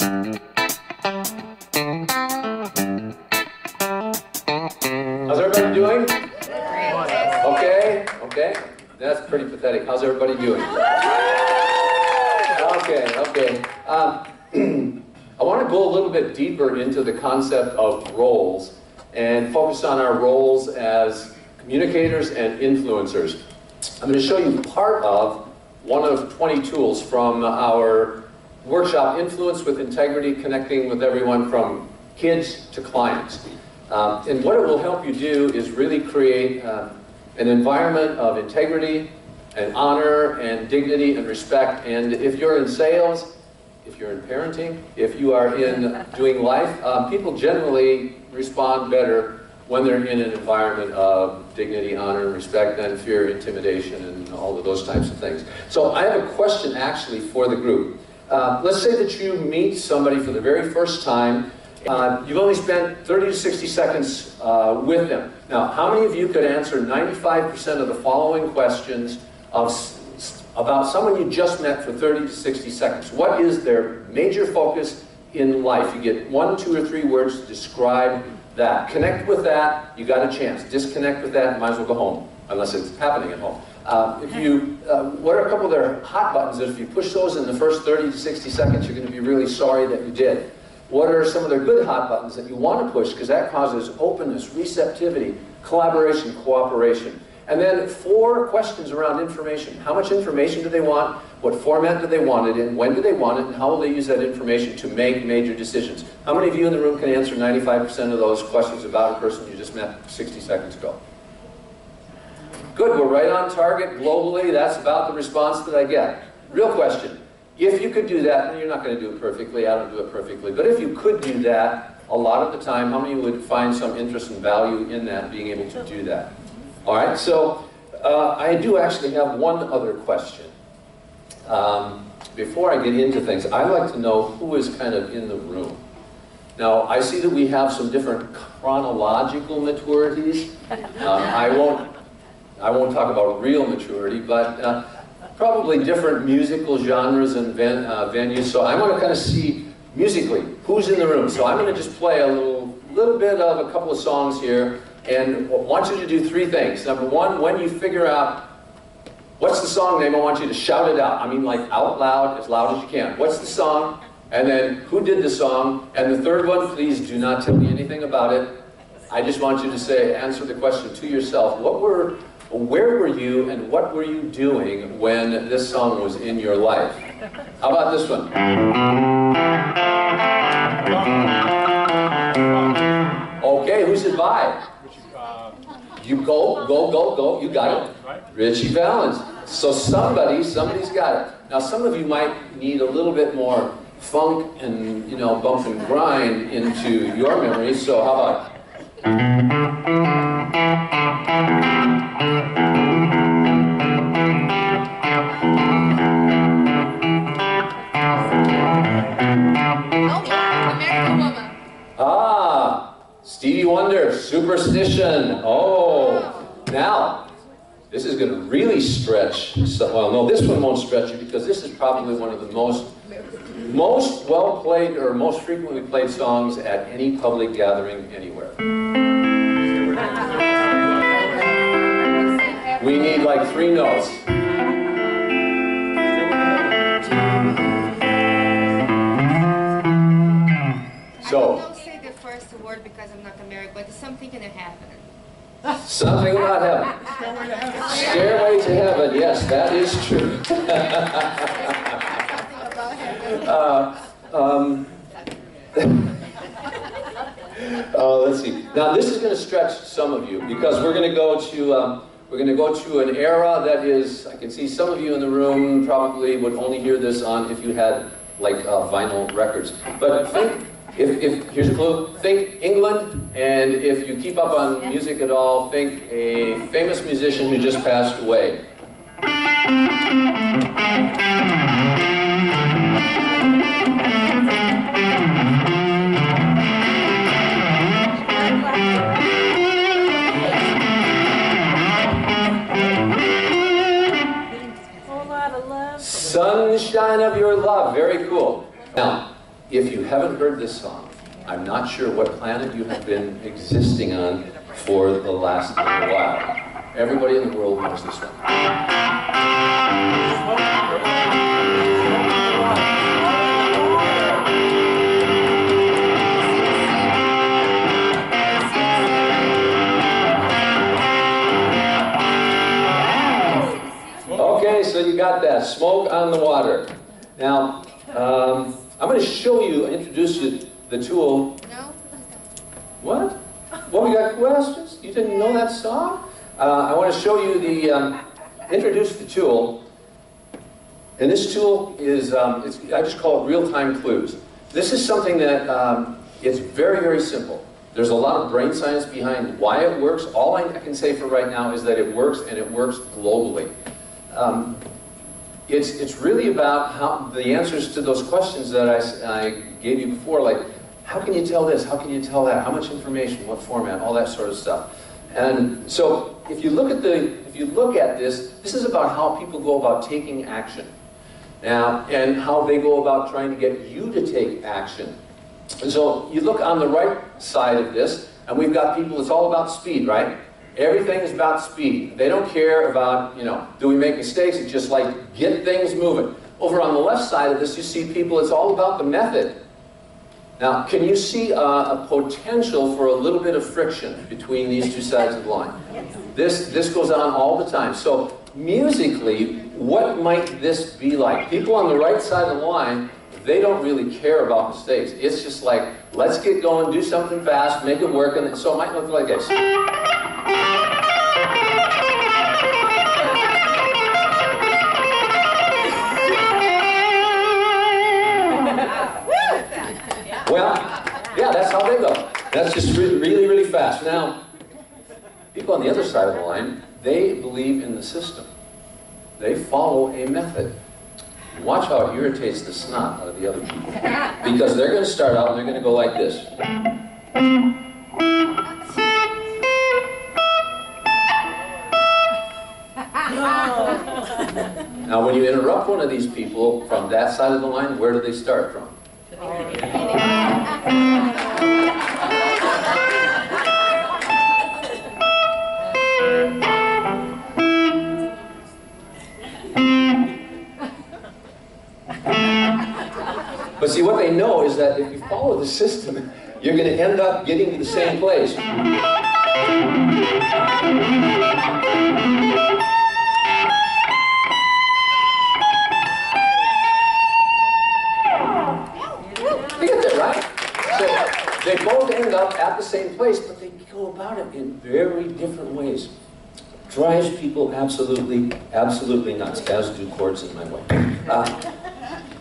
How's everybody doing? Okay, okay. That's pretty pathetic. How's everybody doing? Okay. I want to go a little bit deeper into the concept of roles and focus on our roles as communicators and influencers. I'm going to show you part of one of 20 tools from our workshop, Influence with Integrity, connecting with everyone from kids to clients. And what it will help you do is really create an environment of integrity and honor and dignity and respect. And if you're in sales, if you're in parenting, if you are in doing life, people generally respond better when they're in an environment of dignity, honor, and respect than fear, intimidation, and all of those types of things. So I have a question actually for the group. Let's say that you meet somebody for the very first time. You've only spent 30 to 60 seconds with them. Now, how many of you could answer 95% of the following questions about someone you just met for 30 to 60 seconds? What is their major focus in life? You get 1, 2, or 3 words to describe that. Connect with that, you got a chance. Disconnect with that, might as well go home, unless it's happening at home. What are a couple of their hot buttons that if you push those in the first 30 to 60 seconds, you're going to be really sorry that you did? What are some of their good hot buttons that you want to push, because that causes openness, receptivity, collaboration, cooperation? And then 4 questions around information. How much information do they want? What format do they want it in? When do they want it? And how will they use that information to make major decisions? How many of you in the room can answer 95% of those questions about a person you just met 60 seconds ago? Good, we're right on target globally. That's about the response that I get. Real question. If you could do that, and you're not going to do it perfectly, I don't do it perfectly, but if you could do that a lot of the time, how many would find some interest and value in that, being able to do that? All right, so I do actually have one other question. Before I get into things, I'd like to know who is kind of in the room. Now, I see that we have some different chronological maturities. I won't talk about real maturity, but probably different musical genres and venues. So I want to kind of see musically who's in the room. So I'm going to just play a little bit of a couple of songs here, and I want you to do 3 things. Number 1, when you figure out what's the song name, I want you to shout it out. I mean, like out loud as you can. What's the song? And then who did the song? And the third one, please do not tell me anything about it. I just want you to answer the question to yourself. Where were you and what were you doing when this song was in your life? How about this one? Okay, who's it by? You go, you got it. Richie Valens. So somebody's got it. Now some of you might need a little bit more funk and, bump and grind into your memories, so how about American Woman. Stevie Wonder, Superstition. Oh, now, this is going to really stretch. Well, no, this one won't stretch you because this is probably one of the most well played or most frequently played songs at any public gathering anywhere. We need like 3 notes. So. I don't say the first word because I'm not American, but it's something gonna happen. Something about heaven. Stairway to heaven. Yes, that is true. Let's see. Now this is going to stretch some of you because we're going to go to an era that is. I can see some of you in the room probably would only hear this on if you had like vinyl records. But think. If here's a clue, think England, and if you keep up on music at all, think a famous musician who just passed away. Sunshine of Your Love, very cool. Now, if you haven't heard this song, I'm not sure what planet you have been existing on for the last little while. Everybody in the world knows this one. Okay, so you got that, Smoke on the Water. Now, I'm going to show you, introduce you the tool. No? What? Well, we got questions? You didn't know that song? I want to show you the, introduce the tool. And this tool is, I just call it real-time clues. This is something that it's very, very simple. There's a lot of brain science behind why it works. All I can say for right now is that it works, and it works globally. It's really about how the answers to those questions that I gave you before, like, how can you tell this, how can you tell that, how much information, what format, all that sort of stuff. And so if you look at this, this is about how people go about taking action. Now, and how they go about trying to get you to take action. And so you look on the right side of this, and we've got people, it's all about speed, right? Everything is about speed. They don't care about, do we make mistakes? It's just like, get things moving. Over on the left side of this, you see people, it's all about the method. Now, can you see a potential for a little bit of friction between these two sides of the line? This goes on all the time. So musically, what might this be like? People on the right side of the line, they don't really care about mistakes. It's just like, let's get going, do something fast, make it work, and so it might look like this. Well, yeah, that's how they go. That's just really, really fast. Now, people on the other side of the line, they believe in the system. They follow a method. Watch how it irritates the snot out of the other people. Because they're going to start out and they're going to go like this. Now, when you interrupt one of these people from that side of the line, where do they start from? But see, what they know is that if you follow the system, you're going to end up getting to the same place. You get that, right? So they both end up at the same place, but they go about it in very different ways. Drives people absolutely, absolutely nuts, as do chords in my way.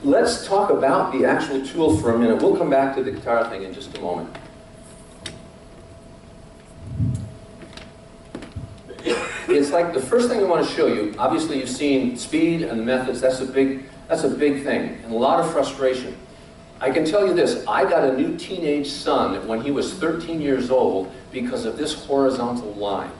Let's talk about the actual tool for a minute. We'll come back to the guitar thing in just a moment. It's like the first thing I want to show you, obviously you've seen speed and the methods, that's a big thing, and a lot of frustration. I can tell you this, I got a new teenage son when he was 13 years old because of this horizontal line.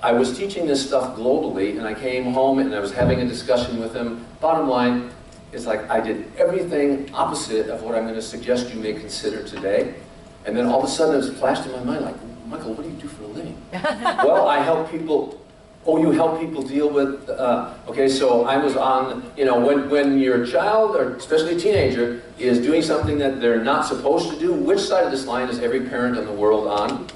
I was teaching this stuff globally, and I came home and I was having a discussion with him. Bottom line, it's like I did everything opposite of what I'm going to suggest you may consider today. And then all of a sudden it flashed in my mind like, Michael, what do you do for a living? Well, I help people. Oh, you help people deal with, okay, so I was on, when your child, or especially a teenager, is doing something that they're not supposed to do, which side of this line is every parent in the world on?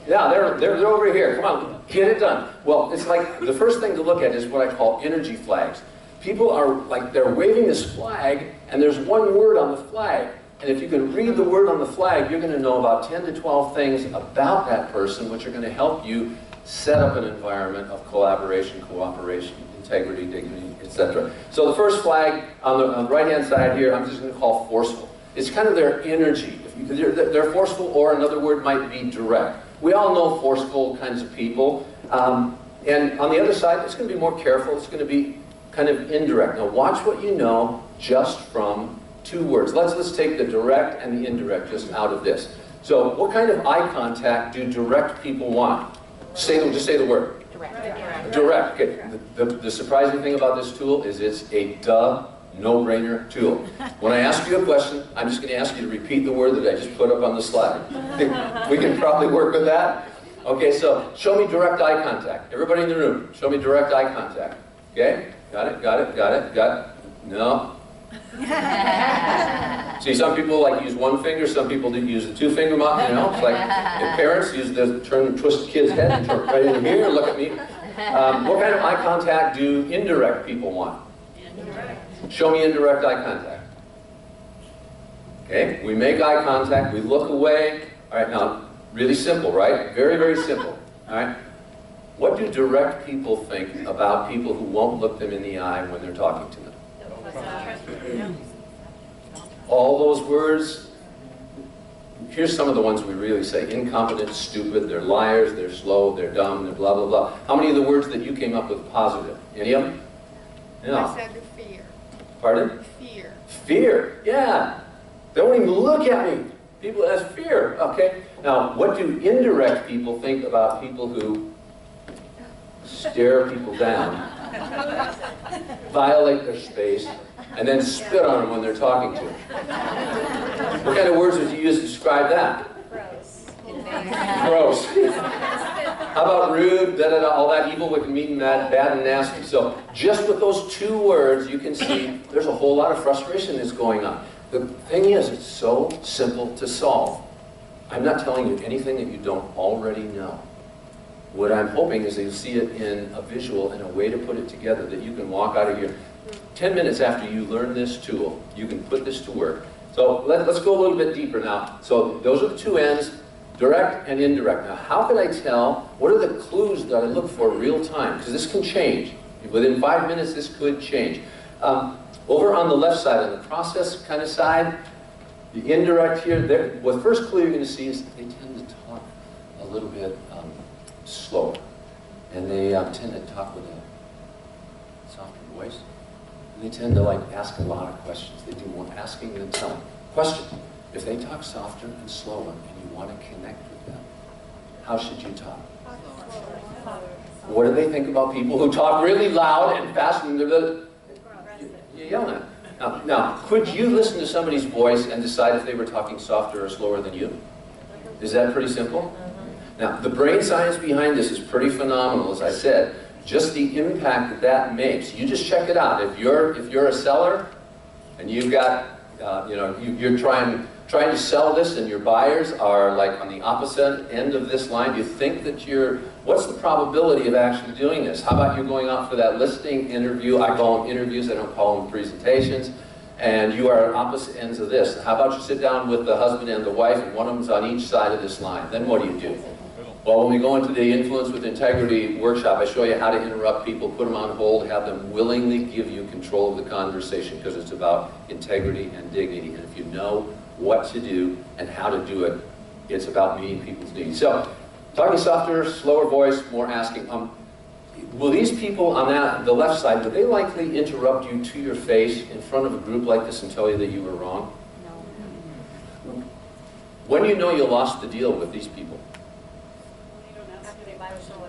Yeah, they're over here. Come on, get it done. Well, it's like the first thing to look at is what I call energy flags. People are like, they're waving this flag, and there's one word on the flag. And if you can read the word on the flag, you're going to know about 10 to 12 things about that person, which are going to help you set up an environment of collaboration, cooperation, integrity, dignity, etc. So the first flag on the right-hand side here, I'm just going to call forceful. It's kind of their energy. They're forceful, or another word might be direct. We all know forceful kinds of people. And on the other side, it's going to be more careful. It's going to be kind of indirect. Now watch what you know just from two words. Let's take the direct and the indirect just out of this. So what kind of eye contact do direct people want? Just say the word. Direct. Okay. The surprising thing about this tool is it's a duh no-brainer tool. When I ask you a question, I'm just going to ask you to repeat the word that I just put up on the slide. We can probably work with that. Okay, so show me direct eye contact. Everybody in the room, show me direct eye contact. Okay? Got it, got it, got it, got it. No. See, some people like use one finger, some people use the two-finger model, you know? It's like if parents use the twist the kid's head and turn right in here, look at me. What kind of eye contact do indirect people want? Indirect. Show me indirect eye contact. Okay, we make eye contact, we look away. All right, now, really simple, right? Very, very simple. All right? What do direct people think about people who won't look them in the eye when they're talking to them? All those words, here's some of the ones we really say. Incompetent, stupid, they're liars, they're slow, they're dumb, they're blah, blah, blah. How many of the words that you came up with positive? Any of them? No. I said fear. Pardon? Fear. Fear, yeah. Don't even look at me. People, that's fear, okay? Now, what do indirect people think about people who stare people down, violate their space, and then spit on them when they're talking to them? What kind of words would you use to describe that? Gross. Gross. How about rude, da-da-da, all that evil, wicked, mean, bad, and nasty. So just with those two words, you can see there's a whole lot of frustration that's going on. The thing is, it's so simple to solve. I'm not telling you anything that you don't already know. What I'm hoping is that you'll see it in a visual and a way to put it together that you can walk out of here 10 minutes after you learn this tool. You can put this to work. So let's go a little bit deeper now. So those are the two ends, direct and indirect. Now, how can I tell, what are the clues that I look for real time? Because this can change. Within 5 minutes, this could change. Over on the left side, on the process kind of side, the indirect here, the first clue you're going to see is they tend to talk a little bit slower. And they tend to talk with a softer voice. And they tend to ask a lot of questions. They do more asking than telling. Question: if they talk softer and slower and you want to connect with them, how should you talk? What do they think about people who talk really loud and fast and you're yelling at? Now, could you listen to somebody's voice and decide if they were talking softer or slower than you? Is that pretty simple? Now, the brain science behind this is pretty phenomenal, as I said. Just the impact that that makes. You just check it out. If you're a seller and you've got, you're trying to sell this and your buyers are on the opposite end of this line, do you think that what's the probability of actually doing this? How about you going out for that listing interview? I call them interviews, I don't call them presentations. And you are opposite ends of this. How about you sit down with the husband and the wife and one of them's on each side of this line? Then what do? Well, when we go into the Influence with Integrity workshop, I show you how to interrupt people, put them on hold, have them willingly give you control of the conversation, because it's about integrity and dignity. And if you know what to do and how to do it, it's about meeting people's needs. So, talking softer, slower voice, more asking. Will these people on the left side, would they likely interrupt you to your face in front of a group like this and tell you that you were wrong? No. When do you know you lost the deal with these people?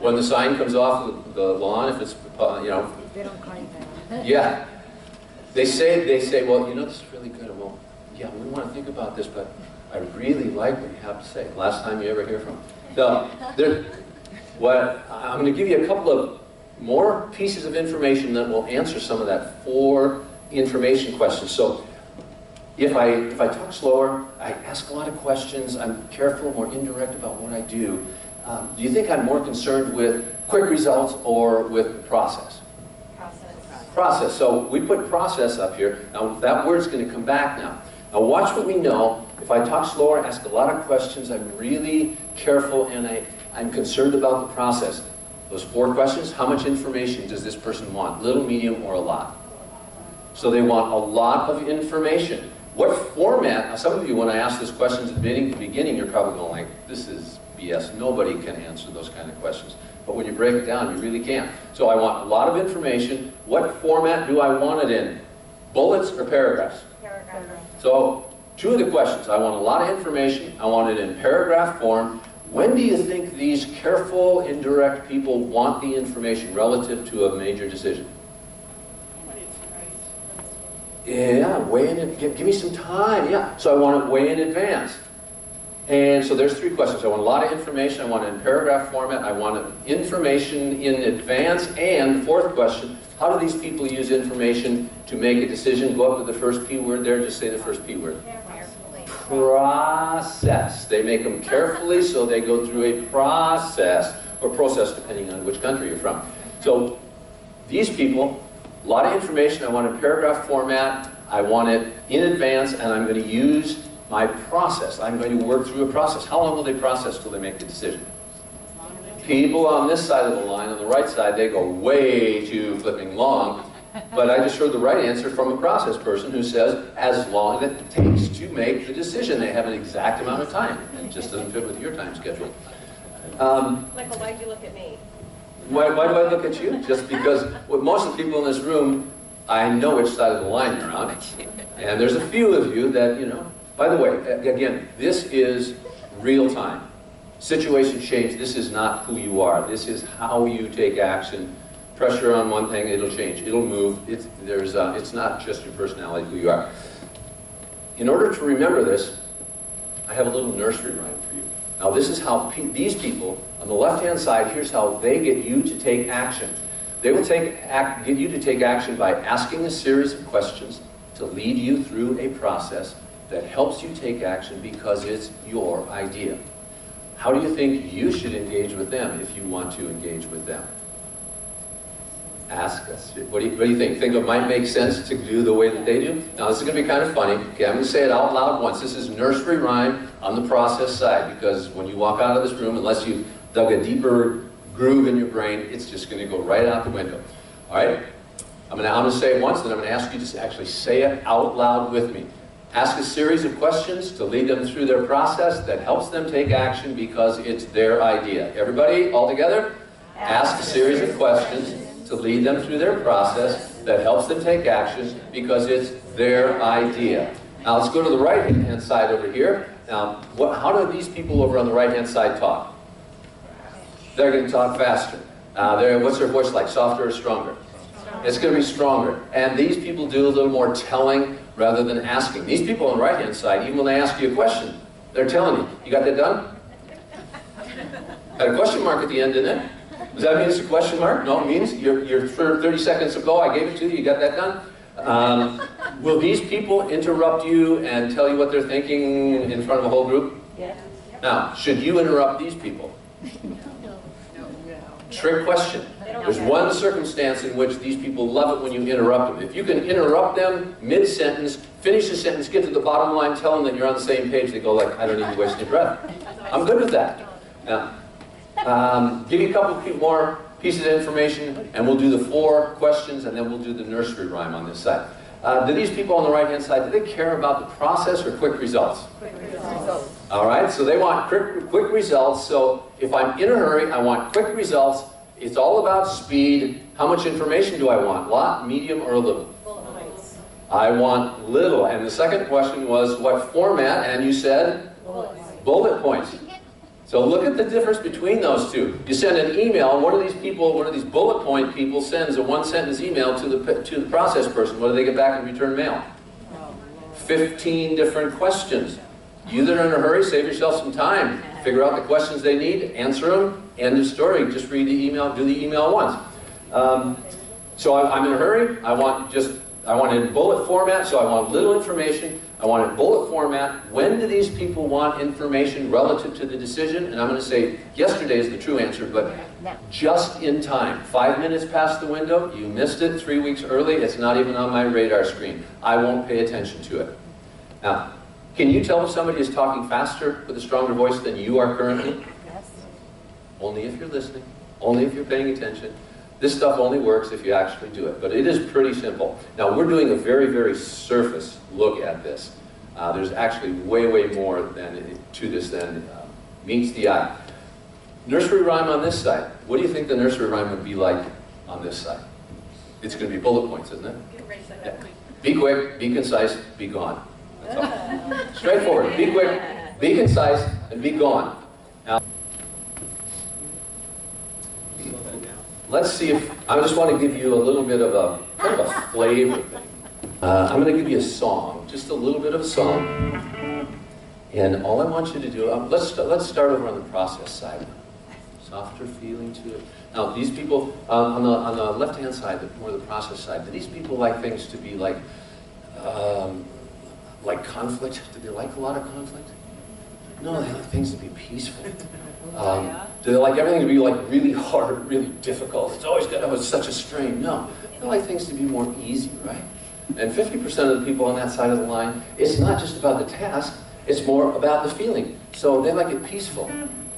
When the sign comes off the lawn, if it's, They don't call you back. Yeah. They say, well, this is really good. Well, yeah, we want to think about this, but I really like what you have to say. Last time you ever hear from them. So, I'm going to give you a couple of more pieces of information that will answer some of that 4 information questions. So, if I talk slower, I ask a lot of questions, I'm careful, more indirect about what I do. Do you think I'm more concerned with quick results or with process? Process. So we put process up here. Now that word's going to come back now. Now watch what we know. If I talk slower, ask a lot of questions, I'm really careful, and I'm concerned about the process. Those 4 questions, how much information does this person want? Little, medium, or a lot? So they want a lot of information. What format? Now some of you, when I ask this question at the beginning, you're probably going this is BS. Nobody can answer those kind of questions. But when you break it down, you really can. So I want a lot of information. What format do I want it in? Bullets or paragraphs? Paragraph. So 2 of the questions. I want a lot of information. I want it in paragraph form. When do you think these careful, indirect people want the information relative to a major decision? Yeah, way in, give me some time, yeah. So I want it way in advance. And so there's 3 questions. I want a lot of information, I want it in paragraph format, I want information in advance, and the 4th question, how do these people use information to make a decision? Go up to the first P word there, just say the first P word. Process. They make them carefully, so they go through a process, or process depending on which country you're from. So these people, a lot of information, I want it in paragraph format, I want it in advance, and I'm going to use my process. I'm going to work through a process. How long will they process till they make the decision? People on this side of the line, on the right side, they go way too flipping long. But I just heard the right answer from a process person who says, as long as it takes to make the decision. They have an exact amount of time. It just doesn't fit with your time schedule. Michael, why'd you look at me? Why do I look at you? Just because with most of the people in this room, I know which side of the line you're on. And there's a few of you that, you know, by the way, again, this is real time. Situation change, this is not who you are. This is how you take action. Pressure on one thing, it'll change, it'll move. It's not just your personality, who you are. In order to remember this, I have a little nursery rhyme for you. Now this is how these people, on the left-hand side, here's how they get you to take action. They will get you to take action by asking a series of questions to lead you through a process that helps you take action because it's your idea. How do you think you should engage with them if you want to engage with them? Ask us. What do you think? Think it might make sense to do the way that they do? Now this is going to be kind of funny. Okay, I'm going to say it out loud once. This is nursery rhyme on the process side, because when you walk out of this room, unless you've dug a deeper groove in your brain, it's just going to go right out the window. All right? I'm going to say it once, then I'm going to ask you to actually say it out loud with me. Ask a series of questions to lead them through their process that helps them take action because it's their idea. Everybody, all together? Ask a series of questions to lead them through their process that helps them take action because it's their idea. Now let's go to the right-hand side over here. Now, how do these people over on the right-hand side talk? They're going to talk faster. What's their voice like? Softer or stronger? It's going to be stronger. And these people do a little more telling rather than asking. These people on the right-hand side, even when they ask you a question, they're telling you. You got that done? Got a question mark at the end, didn't it? Does that mean it's a question mark? No, it means you're 30 seconds ago, I gave it to you, you got that done? Will these people interrupt you and tell you what they're thinking in front of a whole group? Yes. Now, should you interrupt these people? Trick question. There's one circumstance in which these people love it when you interrupt them. If you can interrupt them mid-sentence, finish the sentence, get to the bottom line, tell them that you're on the same page, they go like, I don't need to waste your breath. I'm good with that. Now, give you a couple more pieces of information, and we'll do the 4 questions, and then we'll do the nursery rhyme on this side. Do these people on the right-hand side, do they care about the process or quick results? Quick results. All right, so they want quick results. So if I'm in a hurry, I want quick results. It's all about speed. How much information do I want? Lot, medium, or little? I want little. And the second question was what format? And you said? Bullet points. So look at the difference between those two. You send an email, and one of these bullet point people sends a 1-sentence email to the process person. What do they get back in return mail? 15 different questions. You that are in a hurry, save yourself some time. Figure out the questions they need, answer them, end of story. Just read the email, do the email once. So I'm in a hurry. I want it in bullet format, so I want little information. I want it in bullet format. When do these people want information relative to the decision? And I'm going to say yesterday is the true answer, but just in time. 5 minutes past the window, you missed it 3 weeks early, it's not even on my radar screen. I won't pay attention to it. Now, can you tell if somebody is talking faster with a stronger voice than you are currently? Yes. Only if you're listening, only if you're paying attention. This stuff only works if you actually do it, but it is pretty simple. Now, we're doing a very, very surface look at this. There's actually way, way more to this than meets the eye. Nursery rhyme on this side. What do you think the nursery rhyme would be like on this side? It's going to be bullet points, isn't it? Yeah. Be quick, be concise, be gone. That's all. Straightforward. Be quick, be concise, and be gone. Now, let's see if, I just want to give you a little bit of a, kind of a flavor thing. I'm going to give you a song, just a little bit of a song. And all I want you to do, let's start over on the process side. Softer feeling to it. Now, these people, on the left-hand side, more the process side, do these people like things to be like conflict? Do they like a lot of conflict? No, they like things to be peaceful. Do they like everything to be like really hard, really difficult? It's always got to have such a strain. No, they like things to be more easy, right? And 50% of the people on that side of the line, it's not just about the task, it's more about the feeling. So they like it peaceful.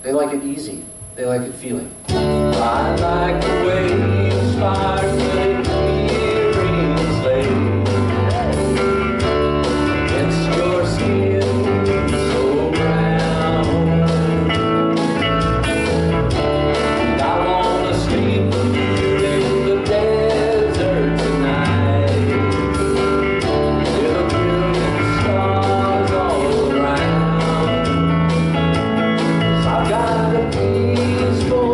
They like it easy. They like it feeling. I like the way you sparkling earrings lay against your skin so brown. And I wanna sleep with you in the desert tonight, with a billion stars all around. 'Cause I've got a peaceful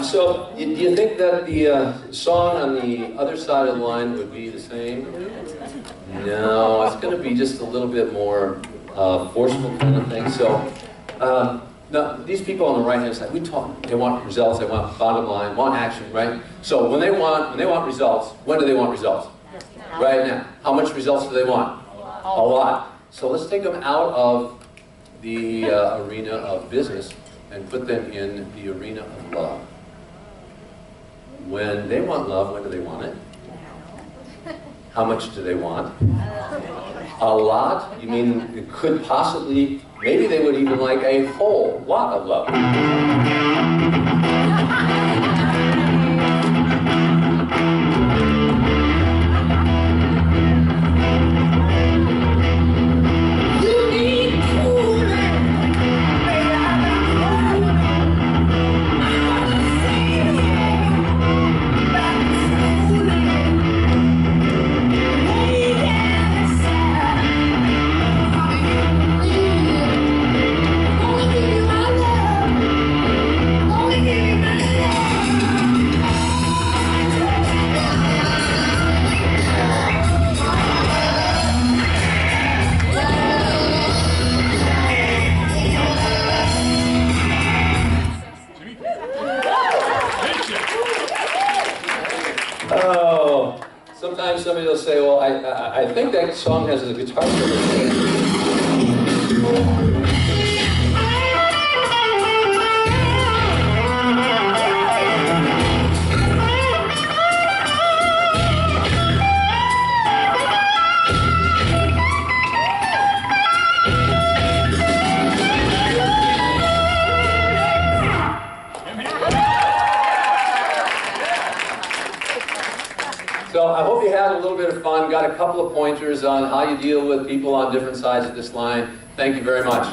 So, do you think that the song on the other side of the line would be the same? No, it's going to be just a little bit more forceful kind of thing. So, now these people on the right-hand side, we talk. They want results. They want bottom line. Want action, right? So when they want results, when do they want results? Right now. How much results do they want? A lot. So let's take them out of the arena of business and put them in the arena of love. When they want love, when do they want it? How much do they want? A lot? You mean it could possibly, maybe they would even like a whole lot of love. Oh, sometimes somebody will say, well, I think that song has a guitar solo. So I hope you had a little bit of fun, got a couple of pointers on how you deal with people on different sides of this line. Thank you very much.